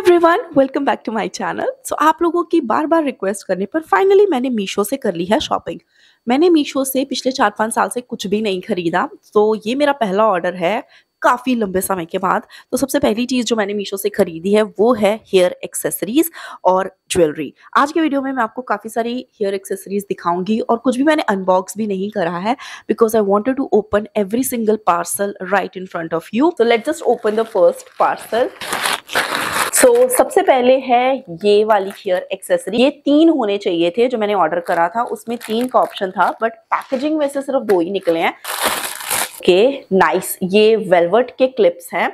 Everyone, welcome back to my channel. So आप लोगों की बार बार रिक्वेस्ट करने पर फाइनली मैंने मीशो से कर ली है शॉपिंग। मैंने मीशो से पिछले 4-5 साल से कुछ भी नहीं खरीदा, तो ये मेरा पहला ऑर्डर है काफ़ी लंबे समय के बाद। तो सबसे पहली चीज़ जो मैंने मीशो से खरीदी है वो है हेयर एक्सेसरीज और ज्वेलरी। आज के वीडियो में मैं आपको काफ़ी सारी हेयर एक्सेसरीज दिखाऊंगी और कुछ भी मैंने अनबॉक्स भी नहीं करा है because I wanted to open every single parcel right in front of you. So let's just open the first parcel. सबसे पहले है ये वाली हेयर एक्सेसरी। ये 3 होने चाहिए थे जो मैंने ऑर्डर करा था, उसमें 3 का ऑप्शन था बट पैकेजिंग में से सिर्फ 2 ही निकले हैं। Okay nice. ये वेलवेट के क्लिप्स हैं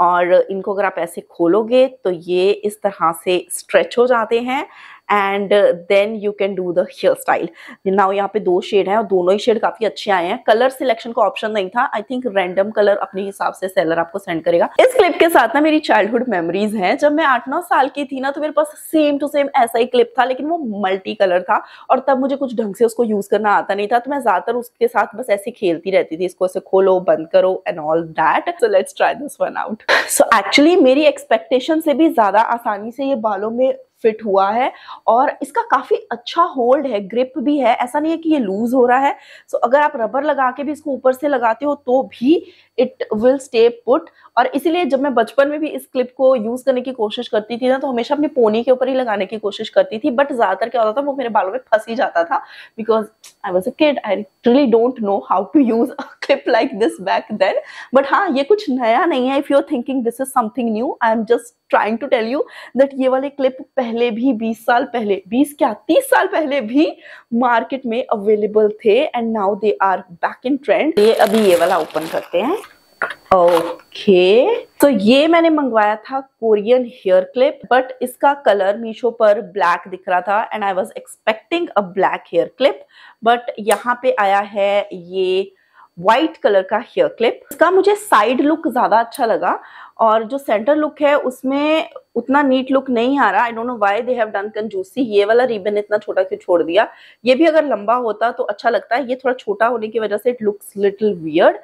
और इनको अगर आप ऐसे खोलोगे तो ये इस तरह से स्ट्रेच हो जाते हैं and then you can do the hair style. Now यहाँ पे 2 शेड हैं और दोनों ही शेड काफी अच्छे आए हैं। कलर सिलेक्शन का ऑप्शन नहीं था, आई थिंक रैंडम कलर अपने हिसाब से सेलर आपको सेंड करेगा। इस क्लिप के साथ ना मेरी चाइल्डहुड मेमोरीज हैं। जब मैं 8-9 साल की थी ना तो मेरे पास सेम टू सेम ऐसा ही क्लिप था, लेकिन वो मल्टी कलर था और तब मुझे कुछ ढंग से उसको यूज करना आता नहीं था, तो मैं ज्यादातर उसके साथ बस ऐसे खेलती रहती थी, इसको ऐसे खोलो बंद करो and all that. So let's try this one out. So actually मेरी एक्सपेक्टेशन से भी ज्यादा आसानी से ये बालों में फिट हुआ है और इसका काफी अच्छा होल्ड है, ग्रिप भी है, ऐसा नहीं है कि ये लूज हो रहा है। सो अगर आप रबर लगा के भी इसको ऊपर से लगाते हो तो भी इट विल स्टे पुट। और इसीलिए जब मैं बचपन में भी इस क्लिप को यूज करने की कोशिश करती थी ना तो हमेशा अपनी पोनी के ऊपर ही लगाने की कोशिश करती थी, बट ज्यादातर क्या होता था वो मेरे बालों में फंस ही जाता था because I was a kid. I really don't know how to use a clip like this back then. But हाँ, ये कुछ नया नहीं है। If you are thinking this is something new, I am just trying to tell you that ये वाले clip पहले भी 20 साल पहले, 20 क्या 30 साल पहले भी मार्केट में अवेलेबल थे and now they are back in trend. ये अभी ये वाला ओपन करते हैं। ओके तो ये मैंने मंगवाया था कोरियन हेयर क्लिप, बट इसका कलर मीशो पर ब्लैक दिख रहा था and I was expecting a black hair clip, but यहाँ पे आया है ये व्हाइट कलर का हेयर क्लिप। इसका मुझे साइड लुक ज्यादा अच्छा लगा और जो सेंटर लुक है उसमें उतना नीट लुक नहीं आ रहा। I don't know why they have done कंजूसी। ये वाला रिबन इतना छोटा क्यों छोड़ दिया? ये भी अगर लंबा होता तो अच्छा लगता है, ये थोड़ा छोटा होने की वजह से इट लुक्स लिटिल वियर्ड।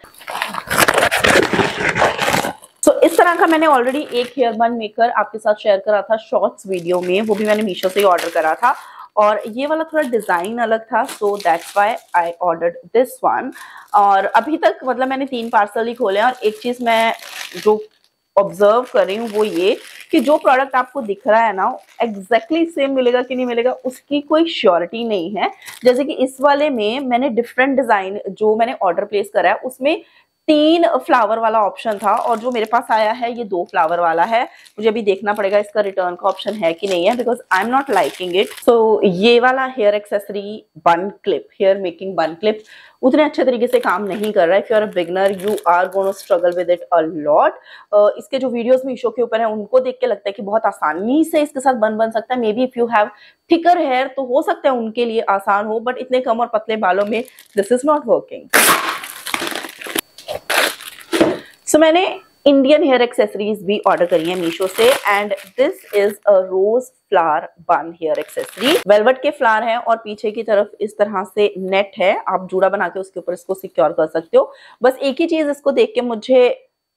तो इस तरह का मैंने ऑलरेडी एक हेयर बन मेकर आपके साथ शेयर करा था शॉर्ट्स वीडियो में, वो भी मैंने मीशो से ही ऑर्डर करा था और ये वाला थोड़ा डिजाइन अलग था, so that's why I ordered this one. और अभी तक मतलब मैंने 3 पार्सल ही खोले हैं और एक चीज मैं जो ऑब्जर्व कर रही हूँ वो ये कि जो प्रोडक्ट आपको दिख रहा है ना एग्जैक्टली सेम मिलेगा कि नहीं मिलेगा उसकी कोई श्योरिटी नहीं है। जैसे कि इस वाले में मैंने डिफरेंट डिजाइन जो मैंने ऑर्डर प्लेस करा है उसमें 3 फ्लावर वाला ऑप्शन था और जो मेरे पास आया है ये 2 फ्लावर वाला है। मुझे अभी देखना पड़ेगा इसका रिटर्न का ऑप्शन है कि नहीं है because I am not liking it. So ये वाला hair accessory bun clip, hair making bun clip उतने अच्छे तरीके से काम नहीं कर रहा है। If you are a beginner you are gonna struggle with it a lot. इसके जो वीडियोस मीशो के ऊपर है उनको देख के लगता है कि बहुत आसानी से इसके साथ बन सकता है। Maybe if you have thicker hair तो हो सकता है उनके लिए आसान हो, बट इतने कम और पतले बालों में this is not working. So मैंने इंडियन हेयर एक्सेसरीज भी ऑर्डर करी है मीशो से and this is a rose flower bun hair accessory. Velvet के फ्लावर है और पीछे की तरफ इस तरह से नेट है, आप जूड़ा बना के उसके ऊपर इसको सिक्योर कर सकते हो। बस एक ही चीज इसको देख के मुझे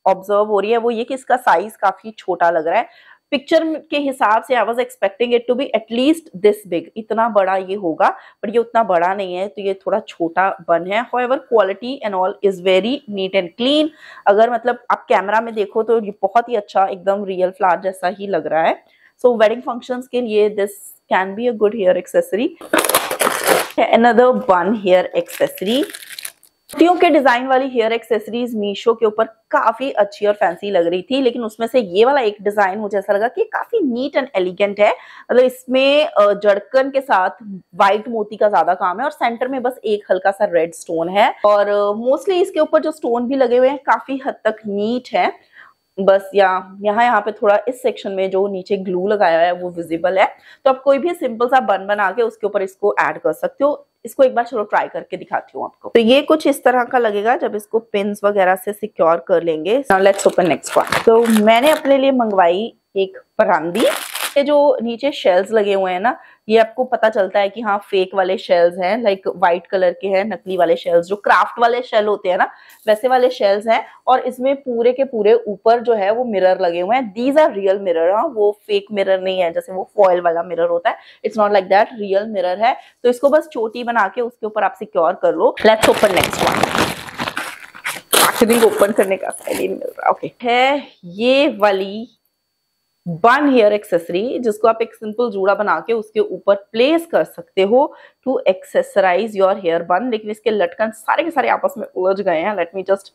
ऑब्जर्व हो रही है वो ये कि इसका साइज काफी छोटा लग रहा है। पिक्चर के हिसाब से I was expecting it to be at least this big, इतना बड़ा ये होगा, बट ये उतना बड़ा नहीं है, तो ये थोड़ा छोटा बन है। However quality and all is very neat and clean. अगर मतलब आप कैमरा में देखो तो ये बहुत ही अच्छा एकदम रियल फ्लावर जैसा ही लग रहा है। सो वेडिंग फंक्शंस के लिए this can be a good hair accessory. Another bun hair accessory. मोतियों के डिजाइन वाली हेयर एक्सेसरीज मीशो के ऊपर काफी अच्छी और फैंसी लग रही थी, लेकिन उसमें से ये वाला एक डिजाइन मुझे ऐसा लगा कि काफी नीट एंड एलिगेंट है। मतलब इसमें जड़कन के साथ व्हाइट मोती का ज्यादा काम है और सेंटर में बस एक हल्का सा रेड स्टोन है और मोस्टली इसके ऊपर जो स्टोन भी लगे हुए हैं काफी हद तक नीट है। बस यहाँ पे थोड़ा इस सेक्शन में जो नीचे ग्लू लगाया है वो विजिबल है, तो आप कोई भी सिंपल सा बन बना के उसके ऊपर इसको ऐड कर सकते हो। इसको एक बार चलो ट्राई करके दिखाती हूँ आपको। तो ये कुछ इस तरह का लगेगा जब इसको पिन्स वगैरह से सिक्योर कर लेंगे। Now let's open next one. तो मैंने अपने लिए मंगवाई एक परांदी ये जो नीचे शेल्स लगे हुए हैं ना, ये आपको पता चलता है कि हाँ फेक वाले शेल्स हैं, लाइक व्हाइट कलर के हैं, नकली वाले शेल्स, जो क्राफ्ट वाले शेल होते हैं ना वैसे वाले शेल्स हैं। और इसमें पूरे के पूरे ऊपर जो है वो मिरर लगे हुए हैं। दीज आर रियल मिरर, वो फेक मिरर नहीं है जैसे वो फॉयल वाला मिरर होता है। It's not like that, real mirror है। तो इसको बस चोटी बना के उसके ऊपर आप सिक्योर कर लो। Let's open next one. Open करने का स्टाइल नहीं मिल रहा। ओके, है ये वाली बन हेयर एक्सेसरी, जिसको आप एक सिंपल जूड़ा बना के उसके ऊपर प्लेस कर सकते हो टू एक्सेसराइज योर हेयर बन। लेकिन इसके लटकन सारे के सारे आपस में उलझ गए हैं। Let me just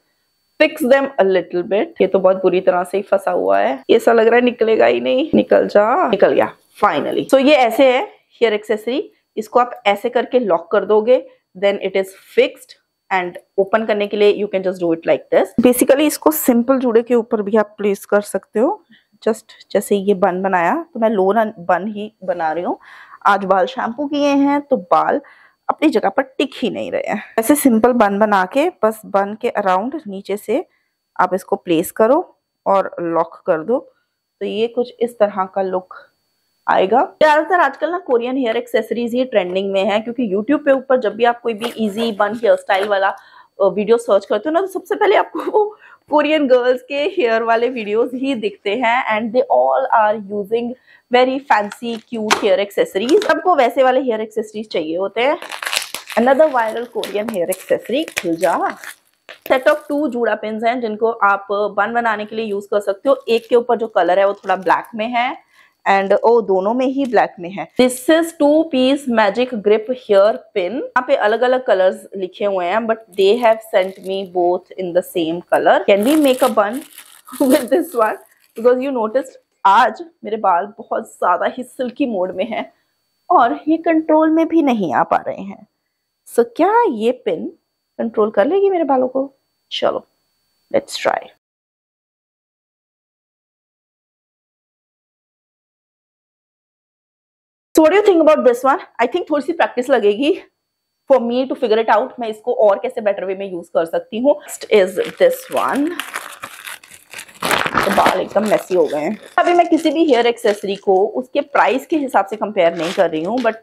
fix them a little bit. ये तो बहुत बुरी तरह से ही फंसा हुआ है, ऐसा लग रहा है निकलेगा ही नहीं। निकल जा, निकल गया फाइनली। सो ये ऐसे है हेयर एक्सेसरी, इसको आप ऐसे करके लॉक कर दोगे, then it is fixed. And open करने के लिए you can just do it like this. Basically इसको सिंपल जूड़े के ऊपर भी आप प्लेस कर सकते हो, जस्ट जैसे ये बन बनाया। तो मैं लो बन ही बना रही हूँ। आज बाल शैम्पू किए हैं तो बाल अपनी जगह पर टिक ही नहीं रहे हैं। ऐसे सिंपल बन बना के बस बन के अराउंड नीचे से आप इसको प्लेस करो और लॉक कर दो, तो ये कुछ इस तरह का लुक आएगा। ज्यादातर आजकल ना कोरियन हेयर एक्सेसरीज ही ट्रेंडिंग में है, क्योंकि यूट्यूब पे ऊपर जब भी आप कोई भी इजी बन हेयर स्टाइल वाला वीडियो सर्च करते हो ना, तो सबसे पहले आपको वो कोरियन गर्ल्स के हेयर वाले वीडियोस ही दिखते हैं। And they all are using very fancy cute hair accessories. सबको वैसे वाले हेयर एक्सेसरीज चाहिए होते हैं। Another viral Korean hair accessory, खुल जा। सेट ऑफ 2 जूड़ा पिन्स हैं जिनको आप बन बनाने के लिए यूज कर सकते हो। एक के ऊपर जो कलर है वो थोड़ा ब्लैक में है, एंड दोनों में ही ब्लैक में है। This is 2 piece magic grip hair pin. यहाँ पे अलग अलग कलर्स लिखे हुए हैं, but they have sent me both in the same colour. Can we make a bun with this one? Because you notice आज मेरे बाल बहुत ज्यादा ही सिल्की मोड में हैं और ये कंट्रोल में भी नहीं आ पा रहे हैं। सो क्या ये पिन कंट्रोल कर लेगी मेरे बालों को? चलो let's try. So what do you think about this one? I think थोड़ी सी प्रैक्टिस लगेगी for me to figure it out। मैं इसको और कैसे बेटर वे में यूज कर सकती हूँ। Next is this one। तो बाल एकदम मेसी हो गए हैं। अभी मैं किसी भी हेयर एक्सेसरी को उसके प्राइस के हिसाब से कंपेयर नहीं कर रही हूँ, बट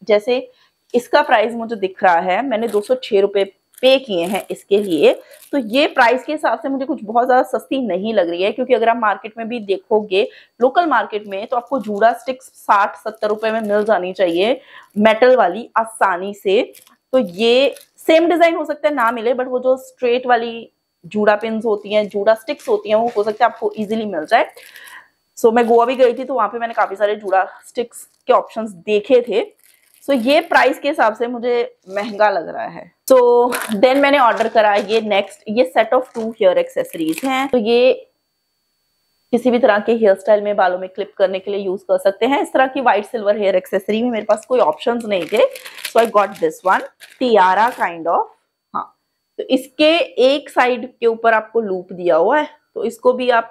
जैसे इसका प्राइस मुझे दिख रहा है, मैंने 206 रुपए पे किए हैं इसके लिए, तो ये प्राइस के हिसाब से मुझे कुछ बहुत ज्यादा सस्ती नहीं लग रही है। क्योंकि अगर आप मार्केट में भी देखोगे, लोकल मार्केट में, तो आपको जूड़ा स्टिक्स 60-70 रुपए में मिल जानी चाहिए मेटल वाली आसानी से। तो ये सेम डिजाइन हो सकता है ना मिले, बट वो जो स्ट्रेट वाली जूड़ा पिन्स होती हैं, जूड़ा स्टिक्स होती हैं, वो हो सकता है आपको इजीली मिल जाए। सो मैं गोवा भी गई थी तो वहां पे मैंने काफी सारे जूड़ा स्टिक्स के ऑप्शंस देखे थे। सो ये प्राइस के हिसाब से मुझे महंगा लग रहा है। सो देन मैंने ऑर्डर करा ये नेक्स्ट, ये सेट ऑफ 2 हेयर एक्सेसरीज हैं। तो ये किसी भी तरह के हेयर स्टाइल में बालों में क्लिप करने के लिए यूज कर सकते हैं। इस तरह की व्हाइट सिल्वर हेयर एक्सेसरी में मेरे पास कोई ऑप्शंस नहीं थे, so I got this one, tiara kind of. हाँ, तो इसके एक साइड के ऊपर आपको लूप दिया हुआ है, तो इसको भी आप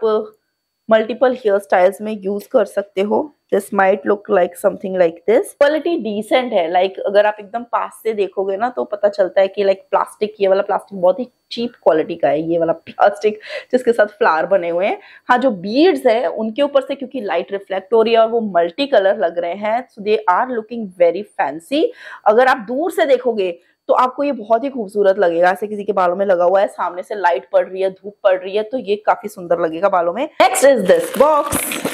मल्टीपल हेयर स्टाइल्स में यूज कर सकते हो। This might look like something like this. Quality decent है, लाइक अगर आप एकदम पास से देखोगे ना तो पता चलता है कि लाइक प्लास्टिक, ये वाला प्लास्टिक बहुत ही चीप क्वालिटी का है, ये वाला प्लास्टिक जिसके साथ फ्लावर बने हुए हैं। हाँ, जो बीड्स है उनके ऊपर से क्योंकि लाइट रिफ्लेक्ट हो रही है और वो मल्टी कलर लग रहे हैं, so they are looking very fancy. अगर आप दूर से देखोगे तो आपको ये बहुत ही खूबसूरत लगेगा, ऐसे किसी के बालों में लगा हुआ है, सामने से लाइट पड़ रही है, धूप पड़ रही है, तो ये काफी सुंदर लगेगा बालों में। Next is this box.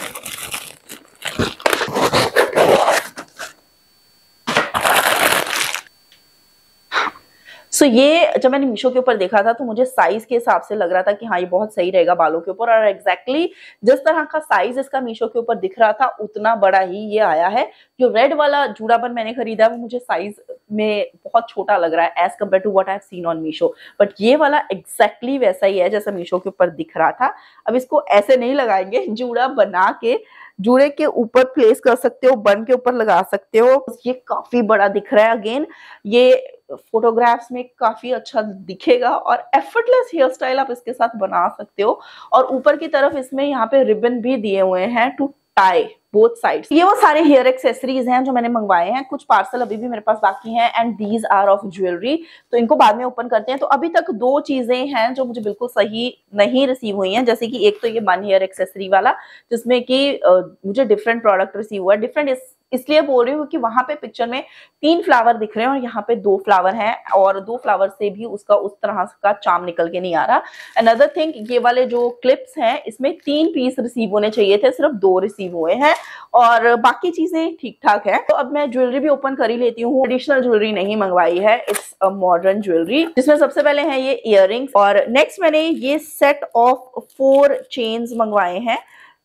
So ये जब मैंने मीशो के ऊपर देखा था तो मुझे साइज के हिसाब से लग रहा था कि हाँ ये बहुत सही रहेगा बालों के ऊपर, और एग्जैक्टली जिस तरह का साइज इसका मीशो के ऊपर दिख रहा था उतना बड़ा ही ये आया है। जो रेड वाला जूड़ाबन मैंने खरीदा वो मुझे साइज में बहुत छोटा लग रहा है as compare to what I have seen on Meesho, but ये वाला एग्जैक्टली वैसा ही है जैसा मीशो के ऊपर दिख रहा था। अब इसको ऐसे नहीं लगाएंगे, जूड़ा बना के जूड़े के ऊपर प्लेस कर सकते हो, बन के ऊपर लगा सकते हो। ये काफी बड़ा दिख रहा है। अगेन ये फोटोग्राफ्स में काफी अच्छा दिखेगा और एफर्टलेस हेयर स्टाइल आप इसके साथ बना सकते हो। और ऊपर की तरफ इसमें यहाँ पे रिबन भी दिए हुए हैं टू टाई बोथ साइड्स। ये वो सारे हेयर एक्सेसरीज हैं जो मैंने मंगवाए हैं, कुछ पार्सल अभी भी मेरे पास बाकी हैं and these are of jewellery. तो इनको बाद में ओपन करते हैं। तो अभी तक 2 चीजें हैं जो मुझे बिल्कुल सही नहीं रिसीव हुई हैं, जैसे कि एक तो ये 1 हेयर एक्सेसरी वाला जिसमें कि मुझे डिफरेंट प्रोडक्ट रिसीव हुआ है। डिफरेंट इसलिए बोल रही हूँ कि वहां पे पिक्चर में 3 फ्लावर दिख रहे हैं और यहाँ पे 2 फ्लावर हैं और 2 फ्लावर से भी उसका उस तरह का चार्म निकल के नहीं आ रहा। अनदर थिंग, ये वाले जो क्लिप्स हैं इसमें 3 पीस रिसीव होने चाहिए थे, सिर्फ 2 रिसीव हुए हैं और बाकी चीजें ठीक ठाक है। तो अब मैं ज्वेलरी भी ओपन कर ही लेती हूँ। ट्रेडिशनल ज्वेलरी नहीं मंगवाई है, इट्स अ मॉडर्न ज्वेलरी, जिसमें सबसे पहले है ये इयररिंग्स और नेक्स्ट मैंने ये सेट ऑफ 4 चेन्स मंगवाए हैं,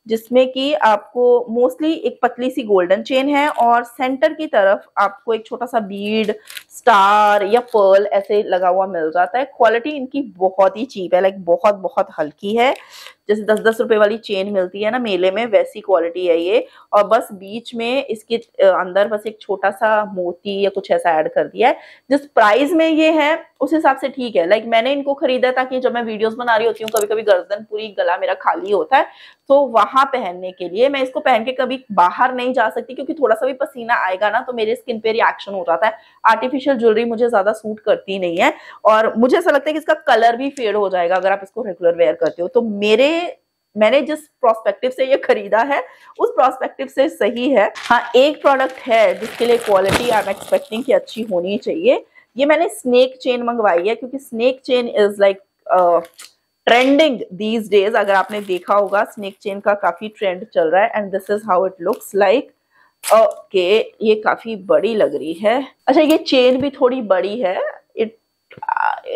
जिसमें कि आपको मोस्टली एक पतली सी गोल्डन चेन है और सेंटर की तरफ आपको एक छोटा सा बीड, स्टार या पर्ल ऐसे लगा हुआ मिल जाता है। क्वालिटी इनकी बहुत ही चीप है, लाइक बहुत बहुत हल्की है, जैसे 10-10 रुपए वाली चेन मिलती है ना मेले में, वैसी क्वालिटी है ये। और बस बीच में इसके अंदर बस एक छोटा सा मोती या कुछ ऐसा ऐड कर दिया है। जिस प्राइस में ये है उस हिसाब से ठीक है। लाइक मैंने इनको खरीदा ताकि जब मैं वीडियोस बना रही होती हूँ, कभी कभी गर्दन पूरी, गला मेरा खाली होता है, तो वहां पहनने के लिए। मैं इसको पहन के कभी बाहर नहीं जा सकती क्योंकि थोड़ा सा भी पसीना आएगा ना तो मेरे स्किन पे रिएक्शन हो जाता है। आर्टिफिशियल ज्वेलरी मुझे ज्यादा सूट करती नहीं है और मुझे ऐसा लगता है कि इसका कलर भी फेड हो जाएगा अगर आप इसको रेगुलर वेयर करते हो। तो मैंने जिस प्रोस्पेक्टिव से ये खरीदा है उस प्रोस्पेक्टिव से सही है। हाँ, एक प्रोडक्ट है जिसके लिए क्वालिटी आई एम एक्सपेक्टिंग कि अच्छी होनी चाहिए। ये मैंने स्नेक चेन मंगवाई है क्योंकि snake chain is like trending these days. अगर आपने देखा होगा स्नेक चेन का काफी ट्रेंड चल रहा है and this is how it looks like. Okay, ये काफी बड़ी लग रही है। अच्छा, ये चेन भी थोड़ी बड़ी है। It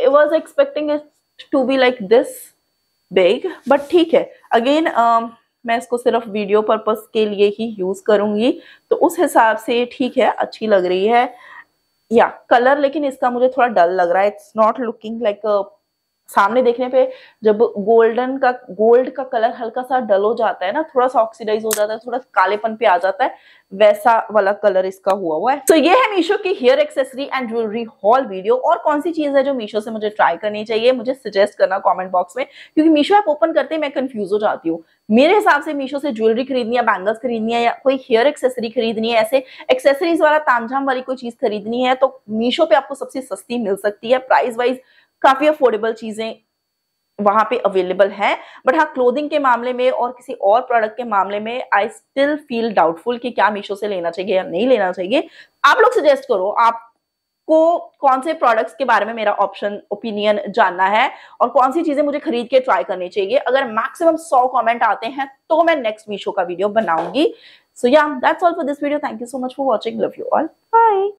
was expecting it to be like this big, but ठीक है। अगेन मैं इसको सिर्फ वीडियो पर्पस के लिए ही यूज करूंगी तो उस हिसाब से ठीक है, अच्छी लग रही है। या कलर लेकिन इसका मुझे थोड़ा डल लग रहा है। इट्स नॉट लुकिंग लाइक सामने देखने पे जब गोल्ड का कलर हल्का सा डल हो जाता है ना, थोड़ा सा ऑक्सीडाइज हो जाता है, थोड़ा कालेपन पे आ जाता है, वैसा वाला कलर इसका हुआ है। तो ये है मीशो की hair accessory and jewellery haul video. और कौन सी चीज है जो मीशो से मुझे ट्राई करनी चाहिए, मुझे सजेस्ट करना कमेंट बॉक्स में, क्योंकि मीशो ऐप ओपन करते ही मैं कंफ्यूज हो जाती हूँ। मेरे हिसाब से मीशो से ज्वेलरी खरीदनी है, बैंगल्स खरीदनी है या कोई हेयर एक्सेसरी खरीदनी है, ऐसे एक्सेसरीज वाला तामझाम वाली कोई चीज खरीदनी है तो मीशो पे आपको सबसे सस्ती मिल सकती है। प्राइस वाइज काफी अफोर्डेबल चीजें वहां पे अवेलेबल है। बट हाँ, क्लोथिंग के मामले में और किसी और प्रोडक्ट के मामले में आई स्टिल फील डाउटफुल कि क्या मीशो से लेना चाहिए या नहीं लेना चाहिए। आप लोग सजेस्ट करो आपको कौन से प्रोडक्ट्स के बारे में मेरा ओपिनियन जानना है और कौन सी चीजें मुझे खरीद के ट्राई करनी चाहिए। अगर मैक्सिमम 100 कमेंट आते हैं तो मैं नेक्स्ट मीशो का वीडियो बनाऊंगी। So yeah that's all for this video. Thank you so much for watching. Love you all. Bye.